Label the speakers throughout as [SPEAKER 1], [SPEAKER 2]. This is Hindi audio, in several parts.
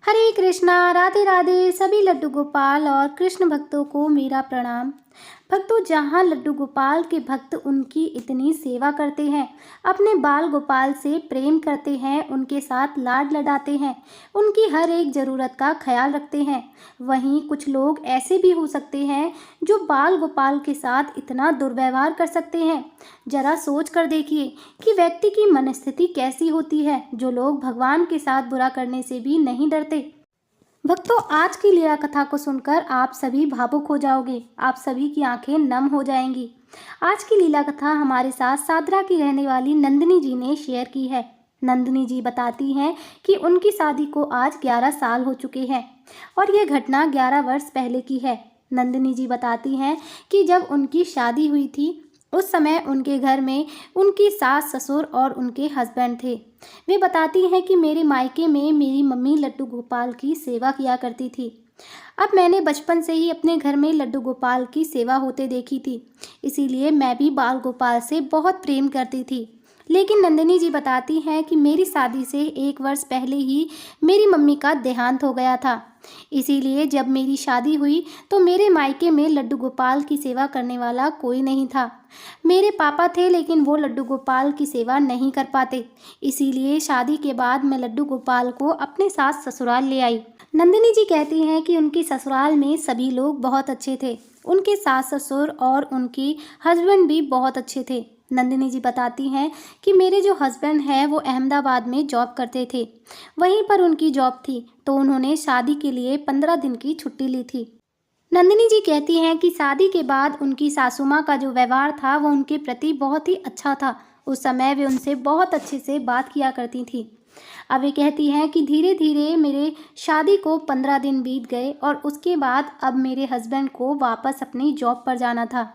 [SPEAKER 1] हरे कृष्णा, राधे राधे। सभी लड्डू गोपाल और कृष्ण भक्तों को मेरा प्रणाम। भक्तों, जहाँ लड्डू गोपाल के भक्त उनकी इतनी सेवा करते हैं, अपने बाल गोपाल से प्रेम करते हैं, उनके साथ लाड लडाते हैं, उनकी हर एक ज़रूरत का ख्याल रखते हैं, वहीं कुछ लोग ऐसे भी हो सकते हैं जो बाल गोपाल के साथ इतना दुर्व्यवहार कर सकते हैं। जरा सोच कर देखिए कि व्यक्ति की मनस्थिति कैसी होती है, जो लोग भगवान के साथ बुरा करने से भी नहीं डरते। भक्तों, आज की लीला कथा को सुनकर आप सभी भावुक हो जाओगे, आप सभी की आंखें नम हो जाएंगी। आज की लीला कथा हमारे साथ सादरा की रहने वाली नंदिनी जी ने शेयर की है। नंदिनी जी बताती हैं कि उनकी शादी को आज 11 साल हो चुके हैं और ये घटना 11 वर्ष पहले की है। नंदिनी जी बताती हैं कि जब उनकी शादी हुई थी, उस समय उनके घर में उनकी सास ससुर और उनके हस्बैंड थे। वे बताती हैं कि मेरे मायके में मेरी मम्मी लड्डू गोपाल की सेवा किया करती थी। अब मैंने बचपन से ही अपने घर में लड्डू गोपाल की सेवा होते देखी थी, इसीलिए मैं भी बाल गोपाल से बहुत प्रेम करती थी। लेकिन नंदिनी जी बताती हैं कि मेरी शादी से 1 वर्ष पहले ही मेरी मम्मी का देहांत हो गया था। इसीलिए जब मेरी शादी हुई तो मेरे मायके में लड्डू गोपाल की सेवा करने वाला कोई नहीं था। मेरे पापा थे, लेकिन वो लड्डू गोपाल की सेवा नहीं कर पाते। इसीलिए शादी के बाद मैं लड्डू गोपाल को अपने साथ ससुराल ले आई। नंदिनी जी कहती हैं कि उनकी ससुराल में सभी लोग बहुत अच्छे थे। उनके सास ससुर और उनकी हस्बैंड भी बहुत अच्छे थे। नंदिनी जी बताती हैं कि मेरे जो हस्बैंड हैं वो अहमदाबाद में जॉब करते थे, वहीं पर उनकी जॉब थी, तो उन्होंने शादी के लिए 15 दिन की छुट्टी ली थी। नंदिनी जी कहती हैं कि शादी के बाद उनकी सासू माँ का जो व्यवहार था वो उनके प्रति बहुत ही अच्छा था। उस समय वे उनसे बहुत अच्छे से बात किया करती थी। अब वे कहती हैं कि धीरे धीरे मेरे शादी को 15 दिन बीत गए और उसके बाद अब मेरे हस्बैंड को वापस अपनी जॉब पर जाना था।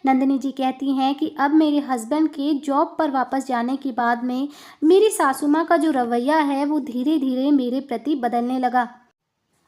[SPEAKER 1] नंदिनी जी कहती हैं कि अब मेरे हस्बैंड के जॉब पर वापस जाने के बाद में मेरी सासू माँ का जो रवैया है वो धीरे धीरे मेरे प्रति बदलने लगा।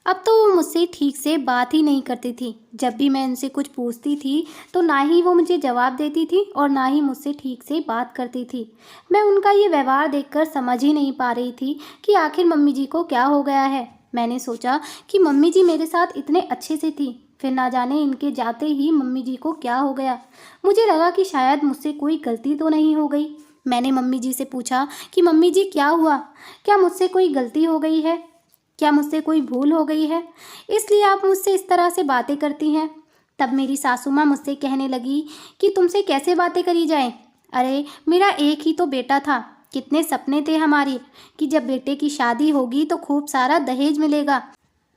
[SPEAKER 1] अब तो वो मुझसे ठीक से बात ही नहीं करती थी। जब भी मैं उनसे कुछ पूछती थी तो ना ही वो मुझे जवाब देती थी और ना ही मुझसे ठीक से बात करती थी। मैं उनका ये व्यवहार देखकर समझ ही नहीं पा रही थी कि आखिर मम्मी जी को क्या हो गया है। मैंने सोचा कि मम्मी जी मेरे साथ इतने अच्छे से थी, फिर ना जाने इनके जाते ही मम्मी जी को क्या हो गया। मुझे लगा कि शायद मुझसे कोई गलती तो नहीं हो गई। मैंने मम्मी जी से पूछा कि मम्मी जी क्या हुआ, क्या मुझसे कोई गलती हो गई है, क्या मुझसे कोई भूल हो गई है, इसलिए आप मुझसे इस तरह से बातें करती हैं। तब मेरी सासू माँ मुझसे कहने लगी कि तुमसे कैसे बातें करी जाएं। अरे मेरा एक ही तो बेटा था, कितने सपने थे हमारे कि जब बेटे की शादी होगी तो खूब सारा दहेज मिलेगा,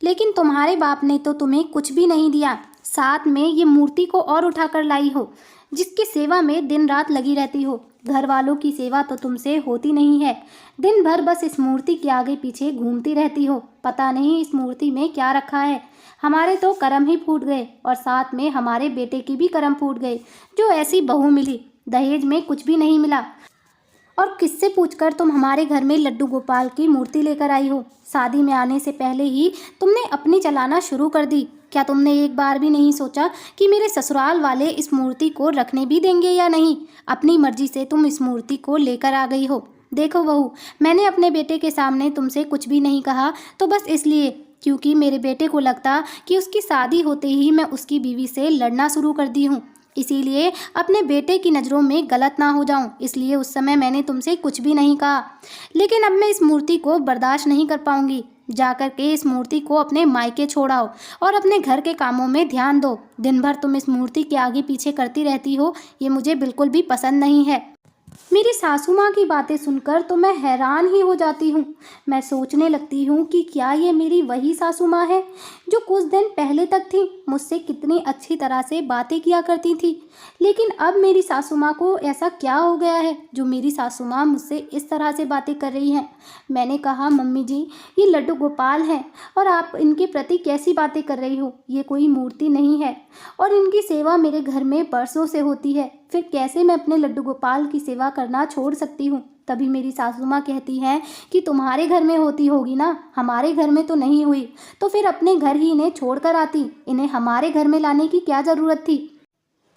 [SPEAKER 1] लेकिन तुम्हारे बाप ने तो तुम्हें कुछ भी नहीं दिया। साथ में ये मूर्ति को और उठा कर लाई हो, जिसकी सेवा में दिन रात लगी रहती हो। घर वालों की सेवा तो तुमसे होती नहीं है, दिन भर बस इस मूर्ति के आगे पीछे घूमती रहती हो। पता नहीं इस मूर्ति में क्या रखा है। हमारे तो कर्म ही फूट गए और साथ में हमारे बेटे की भी कर्म फूट गए, जो ऐसी बहू मिली। दहेज में कुछ भी नहीं मिला और किससे पूछकर तुम हमारे घर में लड्डू गोपाल की मूर्ति लेकर आई हो। शादी में आने से पहले ही तुमने अपनी चलाना शुरू कर दी। क्या तुमने एक बार भी नहीं सोचा कि मेरे ससुराल वाले इस मूर्ति को रखने भी देंगे या नहीं। अपनी मर्जी से तुम इस मूर्ति को लेकर आ गई हो। देखो बहू, मैंने अपने बेटे के सामने तुमसे कुछ भी नहीं कहा, तो बस इसलिए क्योंकि मेरे बेटे को लगता कि उसकी शादी होते ही मैं उसकी बीवी से लड़ना शुरू कर दी हूँ। इसीलिए अपने बेटे की नज़रों में गलत ना हो जाऊं, इसलिए उस समय मैंने तुमसे कुछ भी नहीं कहा। लेकिन अब मैं इस मूर्ति को बर्दाश्त नहीं कर पाऊंगी। जाकर के इस मूर्ति को अपने मायके छोड़ाओ और अपने घर के कामों में ध्यान दो। दिन भर तुम इस मूर्ति के आगे पीछे करती रहती हो, ये मुझे बिल्कुल भी पसंद नहीं है। मेरी सासू माँ की बातें सुनकर तो मैं हैरान ही हो जाती हूँ। मैं सोचने लगती हूँ कि क्या ये मेरी वही सासू माँ है जो कुछ दिन पहले तक थी, मुझसे कितनी अच्छी तरह से बातें किया करती थी। लेकिन अब मेरी सासू माँ को ऐसा क्या हो गया है जो मेरी सासू माँ मुझसे इस तरह से बातें कर रही हैं। मैंने कहा, मम्मी जी ये लड्डू गोपाल हैं और आप इनके प्रति कैसी बातें कर रही हो, ये कोई मूर्ति नहीं है और इनकी सेवा मेरे घर में बरसों से होती है, फिर कैसे मैं अपने लड्डू गोपाल की सेवा करना छोड़ सकती हूँ। तभी मेरी सासू माँ कहती हैं कि तुम्हारे घर में होती होगी ना, हमारे घर में तो नहीं हुई, तो फिर अपने घर ही इन्हें छोड़ कर आती, इन्हें हमारे घर में लाने की क्या ज़रूरत थी।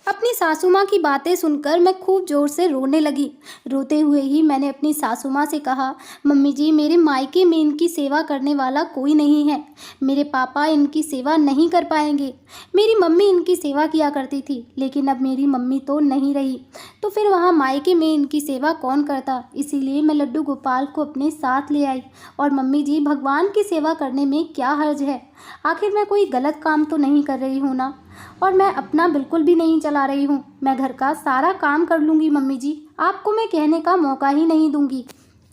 [SPEAKER 1] अपनी सासू माँ की बातें सुनकर मैं खूब ज़ोर से रोने लगी। रोते हुए ही मैंने अपनी सासू माँ से कहा, मम्मी जी, मेरे मायके में इनकी सेवा करने वाला कोई नहीं है। मेरे पापा इनकी सेवा नहीं कर पाएंगे। मेरी मम्मी इनकी सेवा किया करती थी, लेकिन अब मेरी मम्मी तो नहीं रही, तो फिर वहाँ मायके में इनकी सेवा कौन करता। इसीलिए मैं लड्डू गोपाल को अपने साथ ले आई। और मम्मी जी, भगवान की सेवा करने में क्या हर्ज है? आखिर मैं कोई गलत काम तो नहीं कर रही हूँ ना? और मैं अपना बिल्कुल भी नहीं चला रही हूँ। मैं घर का सारा काम कर लूँगी मम्मी जी, आपको मैं कहने का मौका ही नहीं दूँगी।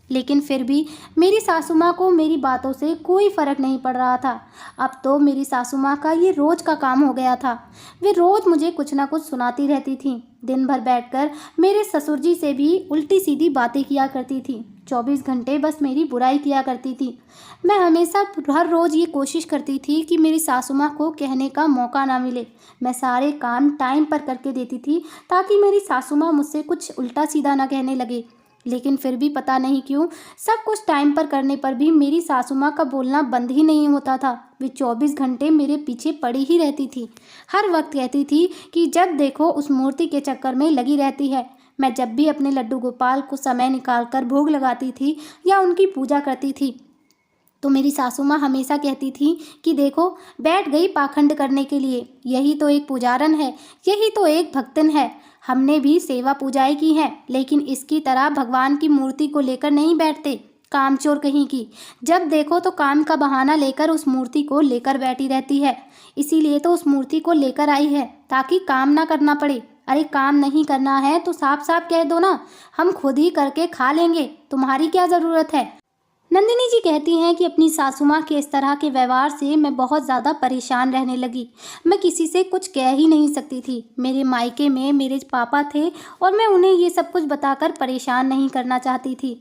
[SPEAKER 1] लेकिन फिर भी मेरी सासू माँ को मेरी बातों से कोई फ़र्क नहीं पड़ रहा था। अब तो मेरी सासू माँ का ये रोज़ का काम हो गया था। वे रोज़ मुझे कुछ ना कुछ सुनाती रहती थीं। दिन भर बैठकर मेरे ससुर जी से भी उल्टी सीधी बातें किया करती थी। 24 घंटे बस मेरी बुराई किया करती थी। मैं हमेशा हर रोज़ ये कोशिश करती थी कि मेरी सासू माँ को कहने का मौका ना मिले। मैं सारे काम टाइम पर करके देती थी, ताकि मेरी सासू माँ मुझसे कुछ उल्टा सीधा ना कहने लगे। लेकिन फिर भी पता नहीं क्यों, सब कुछ टाइम पर करने पर भी मेरी सासू माँ का बोलना बंद ही नहीं होता था। वे 24 घंटे मेरे पीछे पड़ी ही रहती थी। हर वक्त कहती थी कि जब देखो उस मूर्ति के चक्कर में लगी रहती है। मैं जब भी अपने लड्डू गोपाल को समय निकाल कर भोग लगाती थी या उनकी पूजा करती थी, तो मेरी सासू माँ हमेशा कहती थी कि देखो, बैठ गई पाखंड करने के लिए। यही तो एक पुजारन है, यही तो एक भक्तन है। हमने भी सेवा पूजाएं की हैं, लेकिन इसकी तरह भगवान की मूर्ति को लेकर नहीं बैठते। कामचोर कहीं की, जब देखो तो काम का बहाना लेकर उस मूर्ति को लेकर बैठी रहती है। इसीलिए तो उस मूर्ति को लेकर आई है, ताकि काम ना करना पड़े। अरे काम नहीं करना है तो साफ साफ कह दो ना, हम खुद ही करके खा लेंगे, तुम्हारी क्या ज़रूरत है। नंदिनी जी कहती हैं कि अपनी सासू माँ के इस तरह के व्यवहार से मैं बहुत ज़्यादा परेशान रहने लगी। मैं किसी से कुछ कह ही नहीं सकती थी। मेरे मायके में मेरे पापा थे और मैं उन्हें ये सब कुछ बताकर परेशान नहीं करना चाहती थी।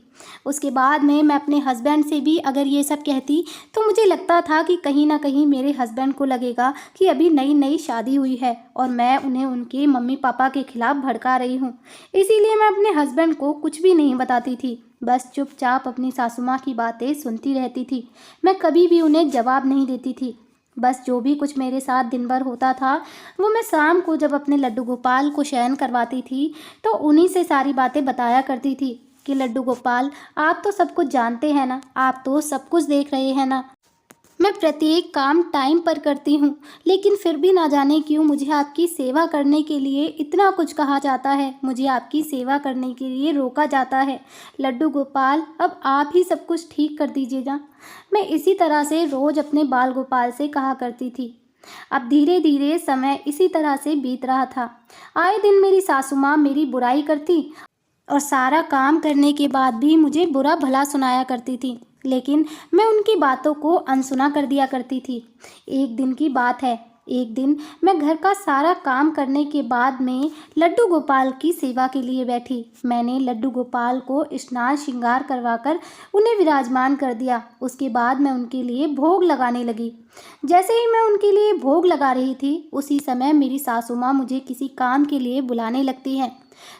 [SPEAKER 1] उसके बाद में मैं अपने हस्बैंड से भी अगर ये सब कहती, तो मुझे लगता था कि कहीं ना कहीं मेरे हस्बैंड को लगेगा कि अभी नई नई शादी हुई है और मैं उन्हें उनके मम्मी पापा के खिलाफ भड़का रही हूँ। इसीलिए मैं अपने हस्बैंड को कुछ भी नहीं बताती थी, बस चुपचाप अपनी सासू माँ की बातें सुनती रहती थी। मैं कभी भी उन्हें जवाब नहीं देती थी। बस जो भी कुछ मेरे साथ दिन भर होता था, वो मैं शाम को जब अपने लड्डू गोपाल को शयन करवाती थी, तो उन्हीं से सारी बातें बताया करती थी कि लड्डू गोपाल, आप तो सब कुछ जानते हैं ना, आप तो सब कुछ देख रहे हैं ना। मैं प्रत्येक काम टाइम पर करती हूँ, लेकिन फिर भी ना जाने क्यों मुझे आपकी सेवा करने के लिए इतना कुछ कहा जाता है, मुझे आपकी सेवा करने के लिए रोका जाता है। लड्डू गोपाल, अब आप ही सब कुछ ठीक कर दीजिएगा। मैं इसी तरह से रोज़ अपने बाल गोपाल से कहा करती थी। अब धीरे धीरे समय इसी तरह से बीत रहा था। आए दिन मेरी सासू माँ मेरी बुराई करती और सारा काम करने के बाद भी मुझे बुरा भला सुनाया करती थी, लेकिन मैं उनकी बातों को अनसुना कर दिया करती थी। एक दिन की बात है, एक दिन मैं घर का सारा काम करने के बाद में लड्डू गोपाल की सेवा के लिए बैठी। मैंने लड्डू गोपाल को स्नान श्रृंगार करवाकर उन्हें विराजमान कर दिया। उसके बाद मैं उनके लिए भोग लगाने लगी। जैसे ही मैं उनके लिए भोग लगा रही थी, उसी समय मेरी सासू माँ मुझे किसी काम के लिए बुलाने लगती हैं।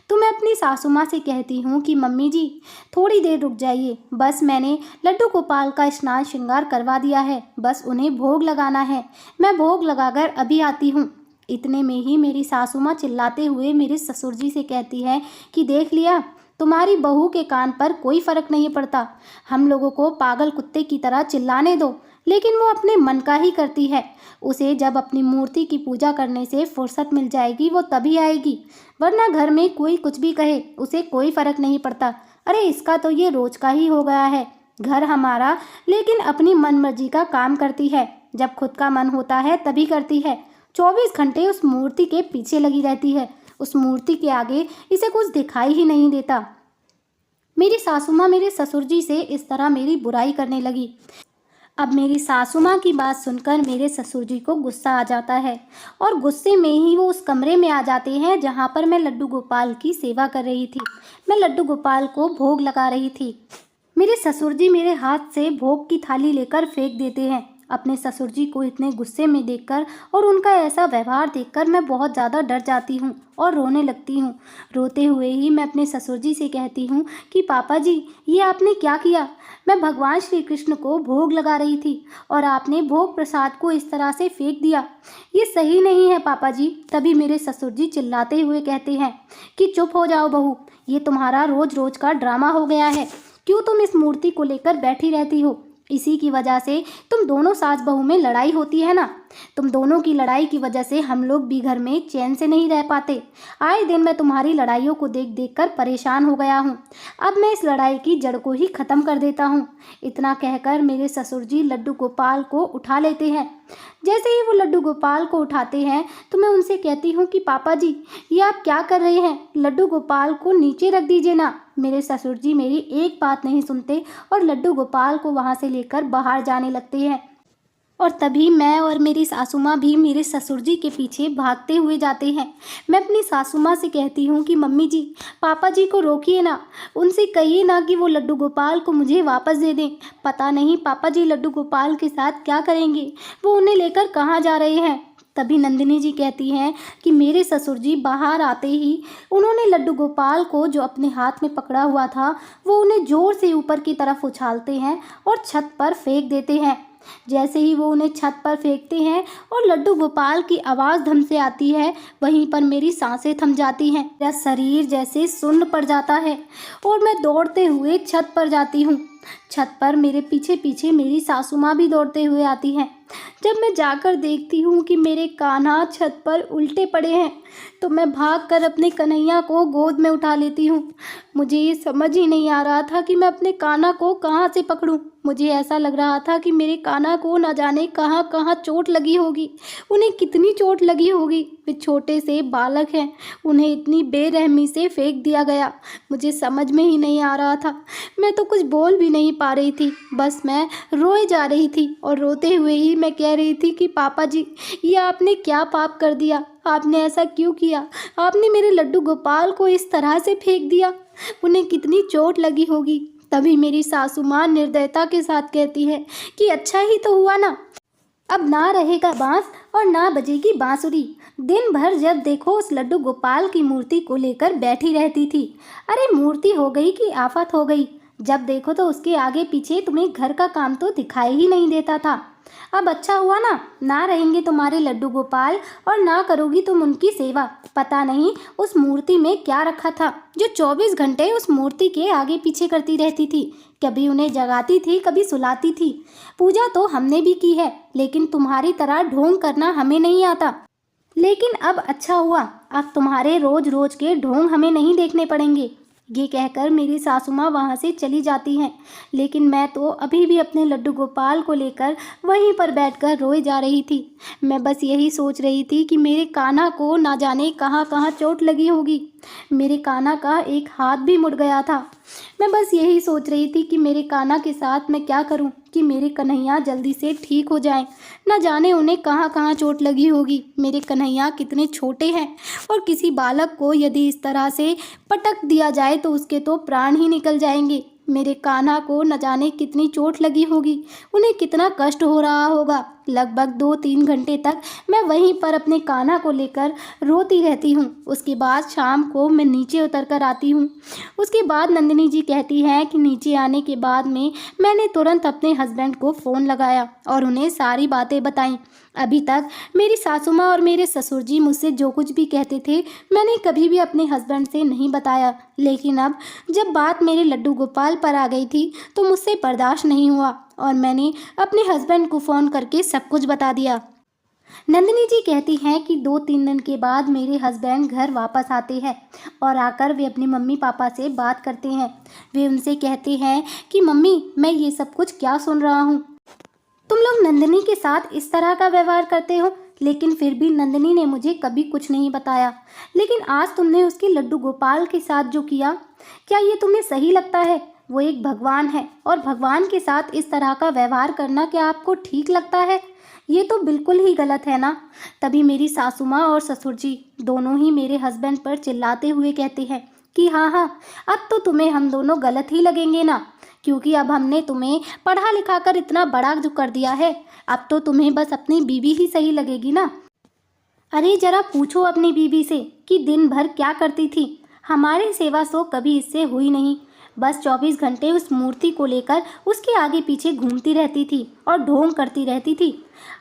[SPEAKER 1] तो मैं अपनी सासू माँ से कहती हूँ कि मम्मी जी, थोड़ी देर रुक जाइए, बस मैंने लड्डू गोपाल का स्नान श्रृंगार करवा दिया है, बस उन्हें भोग लगाना है, मैं भोग लगाकर अभी आती हूँ। इतने में ही मेरी सासू माँ चिल्लाते हुए मेरे ससुर जी से कहती है कि देख लिया, तुम्हारी बहू के कान पर कोई फ़र्क नहीं पड़ता, हम लोगों को पागल कुत्ते की तरह चिल्लाने दो, लेकिन वो अपने मन का ही करती है। उसे जब अपनी मूर्ति की पूजा करने से फुर्सत मिल जाएगी वो तभी आएगी, वरना घर में कोई कुछ भी कहे उसे कोई फ़र्क नहीं पड़ता। अरे इसका तो ये रोज का ही हो गया है, घर हमारा, लेकिन अपनी मनमर्जी का काम करती है, जब खुद का मन होता है तभी करती है। 24 घंटे उस मूर्ति के पीछे लगी रहती है, उस मूर्ति के आगे इसे कुछ दिखाई ही नहीं देता। मेरी सासू माँ मेरे ससुर जी से इस तरह मेरी बुराई करने लगी। अब मेरी सासू माँ की बात सुनकर मेरे ससुर जी को गुस्सा आ जाता है और गुस्से में ही वो उस कमरे में आ जाते हैं जहाँ पर मैं लड्डू गोपाल की सेवा कर रही थी। मैं लड्डू गोपाल को भोग लगा रही थी। मेरे ससुर जी मेरे हाथ से भोग की थाली लेकर फेंक देते हैं अपने ससुर जी को इतने गुस्से में देखकर और उनका ऐसा व्यवहार देखकर मैं बहुत ज़्यादा डर जाती हूँ और रोने लगती हूँ। रोते हुए ही मैं अपने ससुर जी से कहती हूँ कि पापा जी, ये आपने क्या किया? मैं भगवान श्री कृष्ण को भोग लगा रही थी और आपने भोग प्रसाद को इस तरह से फेंक दिया। ये सही नहीं है पापा जी। तभी मेरे ससुर जी चिल्लाते हुए कहते हैं कि चुप हो जाओ बहू, ये तुम्हारा रोज रोज का ड्रामा हो गया है। क्यों तुम इस मूर्ति को लेकर बैठी रहती हो? इसी की वजह से तुम दोनों सास बहू में लड़ाई होती है ना। तुम दोनों की लड़ाई की वजह से हम लोग भी घर में चैन से नहीं रह पाते। आए दिन मैं तुम्हारी लड़ाइयों को देख देख कर परेशान हो गया हूँ। अब मैं इस लड़ाई की जड़ को ही ख़त्म कर देता हूँ। इतना कहकर मेरे ससुर जी लड्डू गोपाल को उठा लेते हैं। जैसे ही वो लड्डू गोपाल को उठाते हैं तो मैं उनसे कहती हूँ कि पापा जी, ये आप क्या कर रहे हैं? लड्डू गोपाल को नीचे रख दीजिए ना। मेरे ससुर जी मेरी एक बात नहीं सुनते और लड्डू गोपाल को वहाँ से लेकर बाहर जाने लगते हैं। और तभी मैं और मेरी सासू माँ भी मेरे ससुर जी के पीछे भागते हुए जाते हैं। मैं अपनी सासू माँ से कहती हूँ कि मम्मी जी, पापा जी को रोकिए ना, उनसे कहिए ना कि वो लड्डू गोपाल को मुझे वापस दे दें। पता नहीं पापा जी लड्डू गोपाल के साथ क्या करेंगे, वो उन्हें लेकर कहाँ जा रहे हैं। तभी नंदिनी जी कहती हैं कि मेरे ससुर जी बाहर आते ही उन्होंने लड्डू गोपाल को जो अपने हाथ में पकड़ा हुआ था वो उन्हें ज़ोर से ऊपर की तरफ उछालते हैं और छत पर फेंक देते हैं। जैसे ही वो उन्हें छत पर फेंकते हैं और लड्डू गोपाल की आवाज़ धम से आती है, वहीं पर मेरी सांसें थम जाती हैं। मेरा शरीर जैसे सुन्न पड़ जाता है और मैं दौड़ते हुए छत पर जाती हूँ। छत पर मेरे पीछे पीछे मेरी सासू माँ भी दौड़ते हुए आती हैं। जब मैं जाकर देखती हूँ कि मेरे कान्हा छत पर उल्टे पड़े हैं तो मैं भागकर अपने कन्हैया को गोद में उठा लेती हूँ। मुझे ये समझ ही नहीं आ रहा था कि मैं अपने कान्हा को कहाँ से पकड़ूं। मुझे ऐसा लग रहा था कि मेरे कान्हा को न जाने कहाँ कहाँ चोट लगी होगी, उन्हें कितनी चोट लगी होगी। वे छोटे से बालक हैं, उन्हें इतनी बेरहमी से फेंक दिया गया। मुझे समझ में ही नहीं आ रहा था। मैं तो कुछ बोल भी नहीं पा रही थी, बस मैं रोए जा रही थी और रोते हुए ही मैं कह रही थी कि पापा जी, ये आपने क्या पाप कर दिया? आपने ऐसा क्यों किया? आपने मेरे लड्डू गोपाल को इस तरह से फेंक दिया, उन्हें कितनी चोट लगी होगी। तभी मेरी सासू माँ निर्दयता के साथ कहती है कि अच्छा ही तो हुआ ना, अब ना रहेगा बांस और ना बजेगी बांसुरी। दिन भर जब देखो उस लड्डू गोपाल की मूर्ति को लेकर बैठी रहती थी। अरे मूर्ति हो गई कि आफत हो गई, जब देखो तो उसके आगे पीछे तुम्हें घर का काम तो दिखाई ही नहीं देता था। अब अच्छा हुआ ना रहेंगे तुम्हारे लड्डू गोपाल और ना करोगी तुम उनकी सेवा। पता नहीं उस मूर्ति में क्या रखा था जो 24 घंटे उस मूर्ति के आगे पीछे करती रहती थी। कभी उन्हें जगाती थी, कभी सुलाती थी। पूजा तो हमने भी की है, लेकिन तुम्हारी तरह ढोंग करना हमें नहीं आता। लेकिन अब अच्छा हुआ, अब तुम्हारे रोज रोज के ढोंग हमें नहीं देखने पड़ेंगे। ये कहकर मेरी सासू माँ वहाँ से चली जाती हैं। लेकिन मैं तो अभी भी अपने लड्डू गोपाल को लेकर वहीं पर बैठकर रोए जा रही थी। मैं बस यही सोच रही थी कि मेरे कान्हा को ना जाने कहाँ कहाँ चोट लगी होगी। मेरे कान्हा का एक हाथ भी मुड़ गया था। मैं बस यही सोच रही थी कि मेरे कान्हा के साथ मैं क्या करूं कि मेरे कन्हैया जल्दी से ठीक हो जाएं। न जाने उन्हें कहाँ कहाँ चोट लगी होगी। मेरे कन्हैया कितने छोटे हैं और किसी बालक को यदि इस तरह से पटक दिया जाए तो उसके तो प्राण ही निकल जाएंगे। मेरे कान्हा को न जाने कितनी चोट लगी होगी, उन्हें कितना कष्ट हो रहा होगा। लगभग 2-3 घंटे तक मैं वहीं पर अपने कान्हा को लेकर रोती रहती हूँ। उसके बाद शाम को मैं नीचे उतर कर आती हूँ। उसके बाद नंदिनी जी कहती हैं कि नीचे आने के बाद में मैंने तुरंत अपने हस्बैंड को फ़ोन लगाया और उन्हें सारी बातें बताईं। अभी तक मेरी सासू माँ और मेरे ससुर जी मुझसे जो कुछ भी कहते थे मैंने कभी भी अपने हस्बैंड से नहीं बताया। लेकिन अब जब बात मेरे लड्डू गोपाल पर आ गई थी तो मुझसे बर्दाश्त नहीं हुआ और मैंने अपने हस्बैंड को फ़ोन करके सब कुछ बता दिया। नंदिनी जी कहती हैं कि 2-3 दिन के बाद मेरे हस्बैंड घर वापस आते हैं और आकर वे अपने मम्मी पापा से बात करते हैं। वे उनसे कहते हैं कि मम्मी, मैं ये सब कुछ क्या सुन रहा हूँ, तुम लोग नंदिनी के साथ इस तरह का व्यवहार करते हो। लेकिन फिर भी नंदिनी ने मुझे कभी कुछ नहीं बताया। लेकिन आज तुमने उसके लड्डू गोपाल के साथ जो किया, क्या ये तुम्हें सही लगता है? वो एक भगवान है और भगवान के साथ इस तरह का व्यवहार करना क्या आपको ठीक लगता है? ये तो बिल्कुल ही गलत है ना। तभी मेरी सासू माँ और ससुर जी दोनों ही मेरे हस्बैंड पर चिल्लाते हुए कहते हैं कि हाँ, अब तो तुम्हें हम दोनों गलत ही लगेंगे ना। क्योंकि अब हमने तुम्हें पढ़ा लिखा कर इतना बड़ा जो कर दिया है, अब तो तुम्हें बस अपनी बीवी ही सही लगेगी ना। अरे जरा पूछो अपनी बीवी से कि दिन भर क्या करती थी। हमारी सेवा तो कभी इससे हुई नहीं। बस 24 घंटे उस मूर्ति को लेकर उसके आगे पीछे घूमती रहती थी और ढोंग करती रहती थी।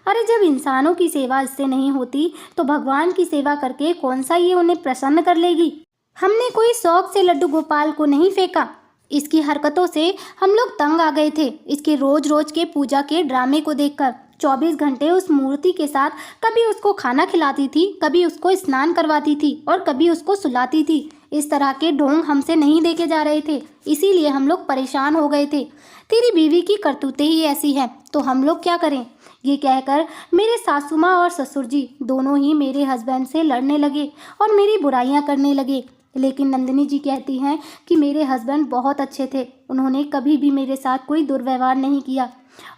[SPEAKER 1] अरे जब इंसानों की सेवा इससे नहीं होती तो भगवान की सेवा करके कौन सा ये उन्हें प्रसन्न कर लेगी। हमने कोई शौक से लड्डू गोपाल को नहीं फेंका। इसकी हरकतों से हम लोग तंग आ गए थे, इसके रोज रोज के पूजा के ड्रामे को देखकर। 24 घंटे उस मूर्ति के साथ कभी उसको खाना खिलाती थी, कभी उसको स्नान करवाती थी और कभी उसको सुलाती थी। इस तरह के ढोंग हमसे नहीं देखे जा रहे थे, इसीलिए हम लोग परेशान हो गए थे। तेरी बीवी की करतूतें ही ऐसी हैं, तो हम लोग क्या करें। ये कहकर मेरे सासू माँ और ससुर जी दोनों ही मेरे हस्बैंड से लड़ने लगे और मेरी बुराइयां करने लगे। लेकिन नंदिनी जी कहती हैं कि मेरे हस्बैंड बहुत अच्छे थे, उन्होंने कभी भी मेरे साथ कोई दुर्व्यवहार नहीं किया।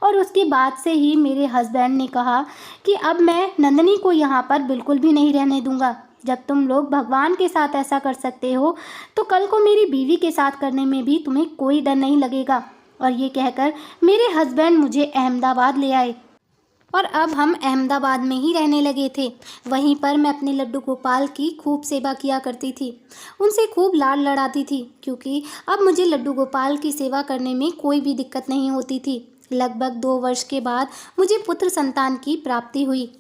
[SPEAKER 1] और उसके बाद से ही मेरे हस्बैंड ने कहा कि अब मैं नंदिनी को यहाँ पर बिल्कुल भी नहीं रहने दूंगा। जब तुम लोग भगवान के साथ ऐसा कर सकते हो तो कल को मेरी बीवी के साथ करने में भी तुम्हें कोई डर नहीं लगेगा। और ये कहकर मेरे हस्बैंड मुझे अहमदाबाद ले आए और अब हम अहमदाबाद में ही रहने लगे थे। वहीं पर मैं अपने लड्डू गोपाल की खूब सेवा किया करती थी, उनसे खूब लाड लड़ाती थी, क्योंकि अब मुझे लड्डू गोपाल की सेवा करने में कोई भी दिक्कत नहीं होती थी। लगभग 2 वर्ष के बाद मुझे पुत्र संतान की प्राप्ति हुई।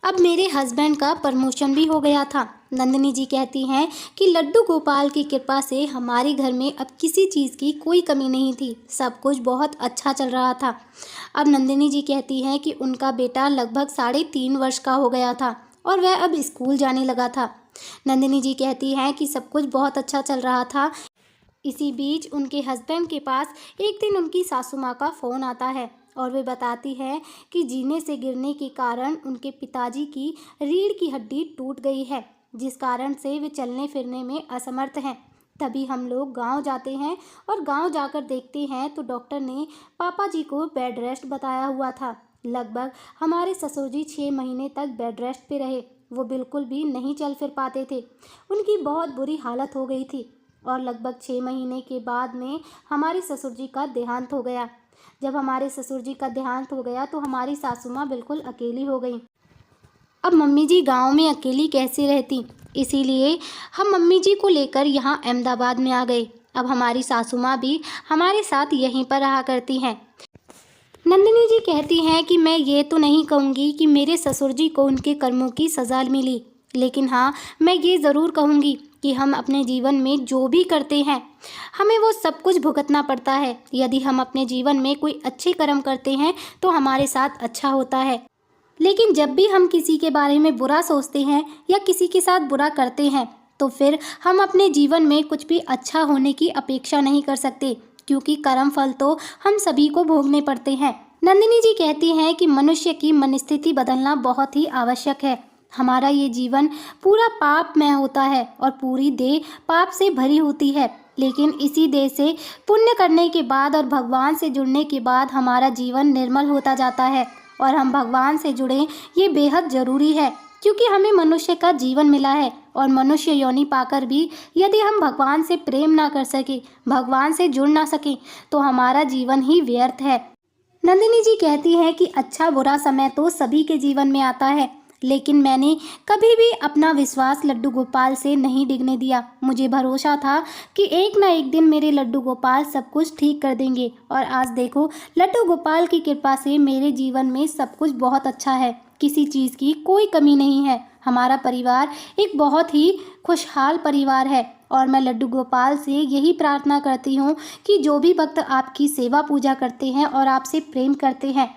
[SPEAKER 1] अब मेरे हस्बैंड का प्रमोशन भी हो गया था। नंदिनी जी कहती हैं कि लड्डू गोपाल की कृपा से हमारे घर में अब किसी चीज़ की कोई कमी नहीं थी, सब कुछ बहुत अच्छा चल रहा था। अब नंदिनी जी कहती हैं कि उनका बेटा लगभग 3.5 वर्ष का हो गया था और वह अब स्कूल जाने लगा था। नंदिनी जी कहती हैं कि सब कुछ बहुत अच्छा चल रहा था। इसी बीच उनके हस्बैंड के पास एक दिन उनकी सासू माँ का फ़ोन आता है और वे बताती है कि जीने से गिरने के कारण उनके पिताजी की रीढ़ की हड्डी टूट गई है, जिस कारण से वे चलने फिरने में असमर्थ हैं। तभी हम लोग गांव जाते हैं और गांव जाकर देखते हैं तो डॉक्टर ने पापा जी को बेड रेस्ट बताया हुआ था। लगभग हमारे ससुर जी 6 महीने तक बेड रेस्ट पे रहे। वो बिल्कुल भी नहीं चल फिर पाते थे, उनकी बहुत बुरी हालत हो गई थी। और लगभग 6 महीने के बाद में हमारे ससुर जी का देहांत हो गया। जब हमारे ससुर जी का देहांत हो गया तो हमारी सासू माँ बिल्कुल अकेली हो गई। अब मम्मी जी गांव में अकेली कैसे रहती, इसीलिए हम मम्मी जी को लेकर यहाँ अहमदाबाद में आ गए। अब हमारी सासू माँ भी हमारे साथ यहीं पर रहा करती हैं। नंदिनी जी कहती हैं कि मैं ये तो नहीं कहूँगी कि मेरे ससुर जी को उनके कर्मों की सज़ा मिली, लेकिन हाँ मैं ये ज़रूर कहूँगी कि हम अपने जीवन में जो भी करते हैं हमें वो सब कुछ भुगतना पड़ता है। यदि हम अपने जीवन में कोई अच्छे कर्म करते हैं तो हमारे साथ अच्छा होता है, लेकिन जब भी हम किसी के बारे में बुरा सोचते हैं या किसी के साथ बुरा करते हैं तो फिर हम अपने जीवन में कुछ भी अच्छा होने की अपेक्षा नहीं कर सकते, क्योंकि कर्म फल तो हम सभी को भोगने पड़ते हैं। नंदिनी जी कहती हैं कि मनुष्य की मनस्थिति बदलना बहुत ही आवश्यक है। हमारा ये जीवन पूरा पापमय होता है और पूरी देह पाप से भरी होती है, लेकिन इसी देह से पुण्य करने के बाद और भगवान से जुड़ने के बाद हमारा जीवन निर्मल होता जाता है। और हम भगवान से जुड़ें ये बेहद ज़रूरी है, क्योंकि हमें मनुष्य का जीवन मिला है और मनुष्य योनि पाकर भी यदि हम भगवान से प्रेम ना कर सके, भगवान से जुड़ ना सकें तो हमारा जीवन ही व्यर्थ है। नंदिनी जी कहती हैं कि अच्छा बुरा समय तो सभी के जीवन में आता है, लेकिन मैंने कभी भी अपना विश्वास लड्डू गोपाल से नहीं डिगने दिया। मुझे भरोसा था कि एक ना एक दिन मेरे लड्डू गोपाल सब कुछ ठीक कर देंगे। और आज देखो लड्डू गोपाल की कृपा से मेरे जीवन में सब कुछ बहुत अच्छा है, किसी चीज़ की कोई कमी नहीं है। हमारा परिवार एक बहुत ही खुशहाल परिवार है और मैं लड्डू गोपाल से यही प्रार्थना करती हूँ कि जो भी भक्त आपकी सेवा पूजा करते हैं और आपसे प्रेम करते हैं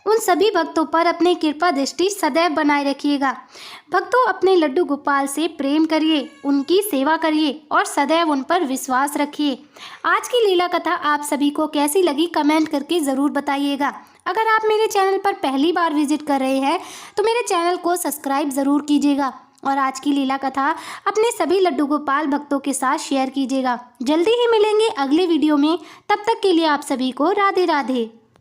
[SPEAKER 1] उन सभी भक्तों पर अपनी कृपा दृष्टि सदैव बनाए रखिएगा। भक्तों अपने लड्डू गोपाल से प्रेम करिए, उनकी सेवा करिए और सदैव उन पर विश्वास रखिए। आज की लीला कथा आप सभी को कैसी लगी कमेंट करके ज़रूर बताइएगा। अगर आप मेरे चैनल पर पहली बार विजिट कर रहे हैं तो मेरे चैनल को सब्सक्राइब ज़रूर कीजिएगा और आज की लीला कथा अपने सभी लड्डू गोपाल भक्तों के साथ शेयर कीजिएगा। जल्दी ही मिलेंगे अगले वीडियो में, तब तक के लिए आप सभी को राधे राधे।